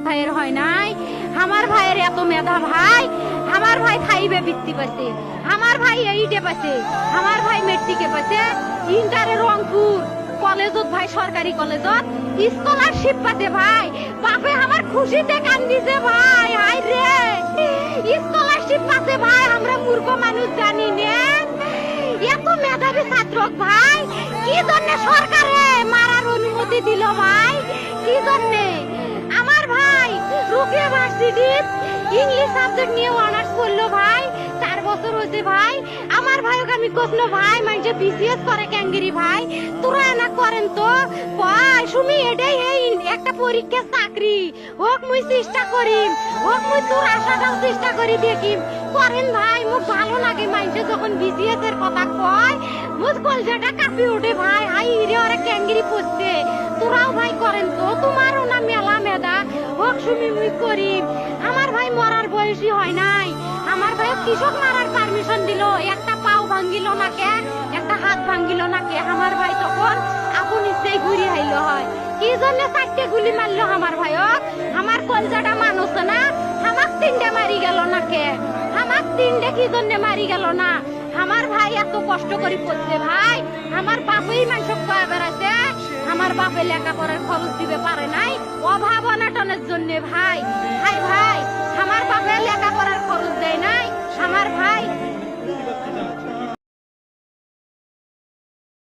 ভাইয়ের হয় নাই, আমার ভাইয়ের এত মেধা ভাই, আমার ভাই ফাইভে বৃত্তি পাইছে, আমার ভাই এইটে পাইছে, আমার ভাই মেট্রিকে পাইছে, ইন্টারে রংপুর কলেজত ভাই সরকারি কলেজত স্কলারশিপ পাতে ভাই, বাপে আমার খুশিতে কান্দিছে ভাই, হাই রে স্কলারশিপ পাতে ভাই, আমরা মূর্খ মানুষ জানি না এত মেধাবী ছাত্র ভাই, কি জন্য সরকারে মারার অনুমতি দিল ভাই, কি জন্য? আমার ভাই রুকিয়া ভার্সিটির ইংলিশ সাবজেক্ট নিয়ে অনার্স করলো ভাই, 4 বছর হয়েছে ভাই। আমার ভাইকে আমি কখনো ভাই মানে বিসিএস করে ক্যাঙ্গেরি ভাই, তোরা না করেন তো ভাই, শুনি এটাই এই একটা পরীক্ষা চাকরি হোক, মুই চেষ্টা করিম, হোক মুই তোর আশাটাও চেষ্টা করি দেখিম, করেন ভাই। মুখ ভালো লাগে মানুষে যখন বিসিএস এর কথা কয়, মুখ কলজাটা কাঁপি ওঠে ভাই, হাই রে ওরা ক্যাঙ্গেরি পড়ছে, তোরাও ভাই করেন তো, তোমারও না মেলা মেধা, হোক শুনি মুই করিম। আমার ভাই মরার বয়সী হয় নাই, আমার ভাই কৃষক মারার পারমিশন দিল, একটা পাও ভাঙ্গিল না কে, একটা হাত ভাঙ্গিল না কে, আমার ভাই তখন আপন ইচ্ছেই ঘুরি আইল হয়, কি জন্য 4টে গুলি মারলো আমার ভাইক, আমার কলজাটা মানুষ না, আমার 3টে মারি গেল না কে, আমার 3টে কি জন্য মারি গেল না? আমার ভাই এত কষ্ট করে পড়ছে ভাই, আমার বাপেই মানুষ কয়ে বেড়াচ্ছে, আমার বাপে লেখাপড়ার খরচ দিতে পারে নাই, অভাব অনাটনের জন্য ভাই।